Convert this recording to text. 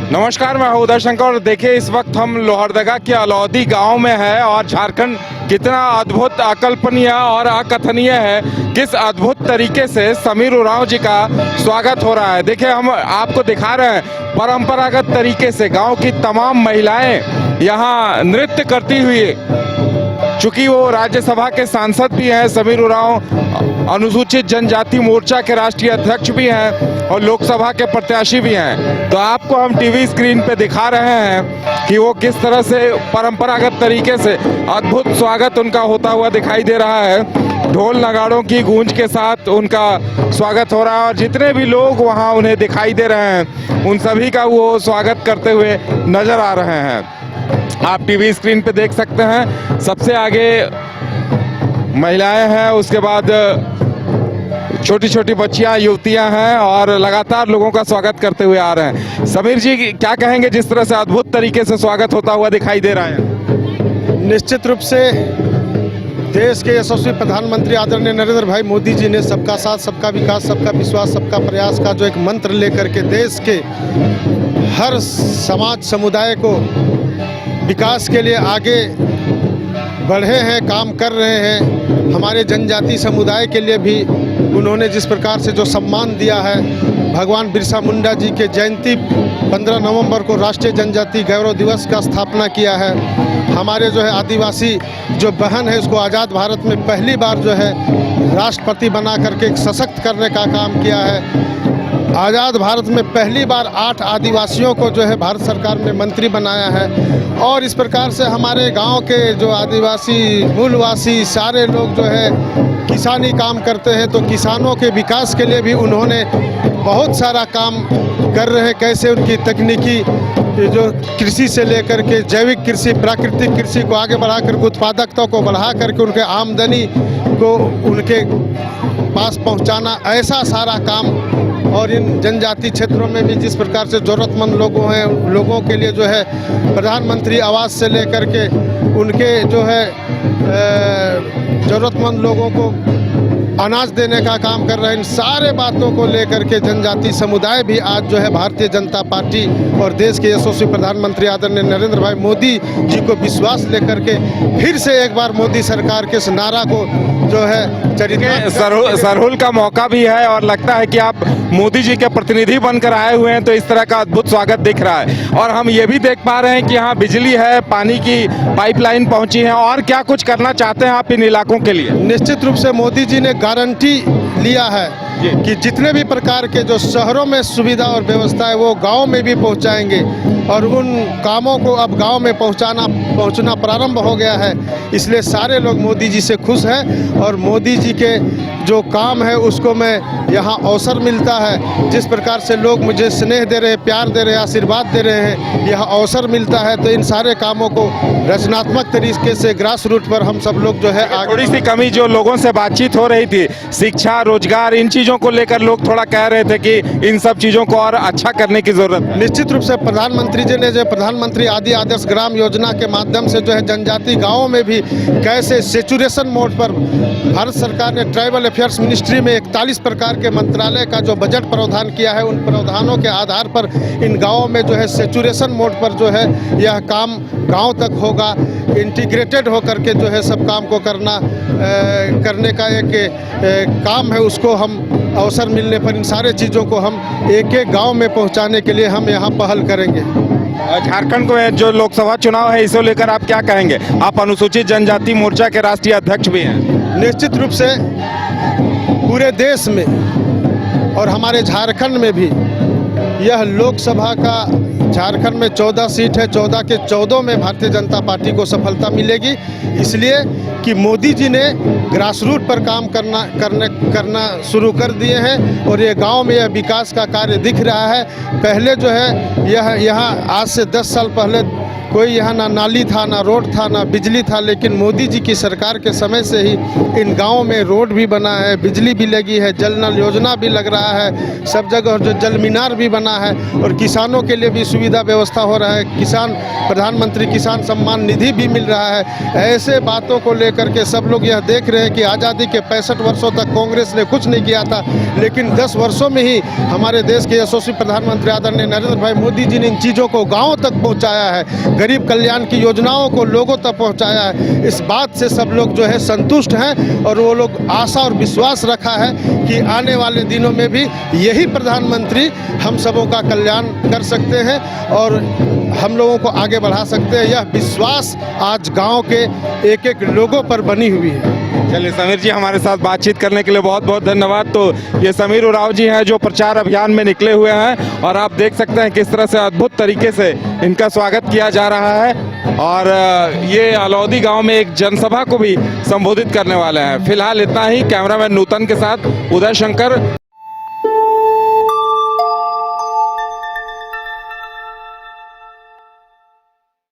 नमस्कार, मैं हूं उदय शंकर और देखिए इस वक्त हम लोहरदगा के अलौदी गांव में है और झारखंड कितना अद्भुत, अकल्पनीय और अकथनीय है। किस अद्भुत तरीके से समीर उरांव जी का स्वागत हो रहा है। देखिए हम आपको दिखा रहे हैं परंपरागत तरीके से गांव की तमाम महिलाएं यहां नृत्य करती हुई, चूंकि वो राज्यसभा के सांसद भी हैं, समीर उरांव अनुसूचित जनजाति मोर्चा के राष्ट्रीय अध्यक्ष भी हैं और लोकसभा के प्रत्याशी भी हैं। तो आपको हम टीवी स्क्रीन पे दिखा रहे हैं कि वो किस तरह से परंपरागत तरीके से अद्भुत स्वागत उनका होता हुआ दिखाई दे रहा है। ढोल नगाड़ों की गूंज के साथ उनका स्वागत हो रहा है और जितने भी लोग वहाँ उन्हें दिखाई दे रहे हैं उन सभी का वो स्वागत करते हुए नजर आ रहे हैं। आप टीवी स्क्रीन पे देख सकते हैं, सबसे आगे महिलाएं हैं, उसके बाद छोटी छोटी बच्चियां, युवतियां हैं और लगातार लोगों का स्वागत करते हुए आ रहे हैं। समीर जी क्या कहेंगे, जिस तरह से अद्भुत तरीके से स्वागत होता हुआ दिखाई दे रहा है? निश्चित रूप से देश के यशस्वी प्रधानमंत्री आदरणीय नरेंद्र भाई मोदी जी ने सबका साथ, सबका विकास, सबका विश्वास, सबका प्रयास का जो एक मंत्र लेकर के देश के हर समाज समुदाय को विकास के लिए आगे बढ़े हैं, काम कर रहे हैं। हमारे जनजाति समुदाय के लिए भी उन्होंने जिस प्रकार से जो सम्मान दिया है, भगवान बिरसा मुंडा जी के जयंती 15 नवंबर को राष्ट्रीय जनजाति गौरव दिवस का स्थापना किया है। हमारे जो है आदिवासी जो बहन है उसको आज़ाद भारत में पहली बार जो है राष्ट्रपति बना करके एक सशक्त करने का काम किया है। आज़ाद भारत में पहली बार 8 आदिवासियों को जो है भारत सरकार में मंत्री बनाया है। और इस प्रकार से हमारे गांव के जो आदिवासी मूलवासी सारे लोग जो है किसानी काम करते हैं, तो किसानों के विकास के लिए भी उन्होंने बहुत सारा काम कर रहे हैं। कैसे उनकी तकनीकी जो कृषि से लेकर के जैविक कृषि, प्राकृतिक कृषि को आगे बढ़ा कर उत्पादकता को बढ़ा करके उनके आमदनी को उनके पास पहुंचाना, ऐसा सारा काम। और इन जनजाति क्षेत्रों में भी जिस प्रकार से ज़रूरतमंद लोगों के लिए जो है प्रधानमंत्री आवास से लेकर के उनके जो है ज़रूरतमंद लोगों को अनाज देने का काम कर रहे हैं। इन सारे बातों को लेकर के जनजाति समुदाय भी आज जो है भारतीय जनता पार्टी और देश के यशस्वी प्रधानमंत्री आदरणीय नरेंद्र भाई मोदी जी को विश्वास लेकर के फिर से एक बार मोदी सरकार के इस नारा को जो है सरहुल का मौका भी है और लगता है कि आप मोदी जी के प्रतिनिधि बनकर आए हुए हैं, तो इस तरह का अद्भुत स्वागत दिख रहा है। और हम ये भी देख पा रहे हैं कि यहाँ बिजली है, पानी की पाइपलाइन पहुंची है। और क्या कुछ करना चाहते हैं आप इन इलाकों के लिए? निश्चित रूप से मोदी जी ने गारंटी लिया है कि जितने भी प्रकार के जो शहरों में सुविधा और व्यवस्था है वो गांव में भी पहुंचाएंगे। और उन कामों को अब गांव में पहुंचना प्रारंभ हो गया है। इसलिए सारे लोग मोदी जी से खुश हैं और मोदी जी के जो काम है उसको मैं यहाँ अवसर मिलता है। जिस प्रकार से लोग मुझे स्नेह दे रहे हैं, प्यार दे रहे हैं, आशीर्वाद दे रहे हैं, यह अवसर मिलता है। तो इन सारे कामों को रचनात्मक तरीके से ग्रास रूट पर हम सब लोग जो है आगे। थोड़ी सी कमी जो लोगों से बातचीत हो रही थी, शिक्षा, रोजगार, इन चीज़ों को लेकर लोग थोड़ा कह रहे थे कि इन सब चीज़ों को और अच्छा करने की जरूरत है। निश्चित रूप से प्रधानमंत्री जी ने जो प्रधानमंत्री आदि आदर्श ग्राम योजना के माध्यम से जो है जनजाति गाँवों में भी कैसे सेचुरेशन मोड पर भारत सरकार ने ट्राइबल अफेयर्स मिनिस्ट्री में 41 प्रकार के मंत्रालय का जो बजट प्रावधान किया है, उन प्रावधानों के आधार पर इन गाँवों में जो है सेचुरेशन मोड पर जो है यह काम गाँव तक होगा। इंटीग्रेटेड होकर के जो है सब काम को करने का एक काम है। उसको हम अवसर मिलने पर इन सारे चीज़ों को हम एक एक गांव में पहुंचाने के लिए हम यहाँ पहल करेंगे। झारखंड को जो लोकसभा चुनाव है इसे लेकर आप क्या कहेंगे? आप अनुसूचित जनजाति मोर्चा के राष्ट्रीय अध्यक्ष भी हैं। निश्चित रूप से पूरे देश में और हमारे झारखंड में भी यह लोकसभा का, झारखंड में 14 सीट है, 14 के 14 में भारतीय जनता पार्टी को सफलता मिलेगी। इसलिए कि मोदी जी ने ग्रास रूट पर काम करना शुरू कर दिए हैं और ये गांव में यह विकास का कार्य दिख रहा है। पहले जो है यह यहाँ आज से 10 साल पहले कोई यहाँ ना नाली था, ना रोड था, ना बिजली था, लेकिन मोदी जी की सरकार के समय से ही इन गाँव में रोड भी बना है, बिजली भी लगी है, जल नल योजना भी लग रहा है, सब जगह जो जल मीनार भी बना है और किसानों के लिए भी सुविधा व्यवस्था हो रहा है। किसान प्रधानमंत्री किसान सम्मान निधि भी मिल रहा है। ऐसे बातों को लेकर के सब लोग यह देख रहे हैं कि आज़ादी के 65 वर्षों तक कांग्रेस ने कुछ नहीं किया था, लेकिन 10 वर्षों में ही हमारे देश के यशस्वी प्रधानमंत्री आदरणीय नरेंद्र भाई मोदी जी ने इन चीज़ों को गाँव तक पहुँचाया है, गरीब कल्याण की योजनाओं को लोगों तक पहुँचाया है। इस बात से सब लोग जो है संतुष्ट हैं और वो लोग आशा और विश्वास रखा है कि आने वाले दिनों में भी यही प्रधानमंत्री हम सबों का कल्याण कर सकते हैं और हम लोगों को आगे बढ़ा सकते हैं। यह विश्वास आज गांव के एक एक लोगों पर बनी हुई है। चलिए समीर जी, हमारे साथ बातचीत करने के लिए बहुत बहुत धन्यवाद। तो ये समीर उरांव जी हैं जो प्रचार अभियान में निकले हुए हैं और आप देख सकते हैं किस तरह से अद्भुत तरीके से इनका स्वागत किया जा रहा है और ये अलौदी गांव में एक जनसभा को भी संबोधित करने वाले हैं। फिलहाल इतना ही। कैमरामैन नूतन के साथ उदय शंकर।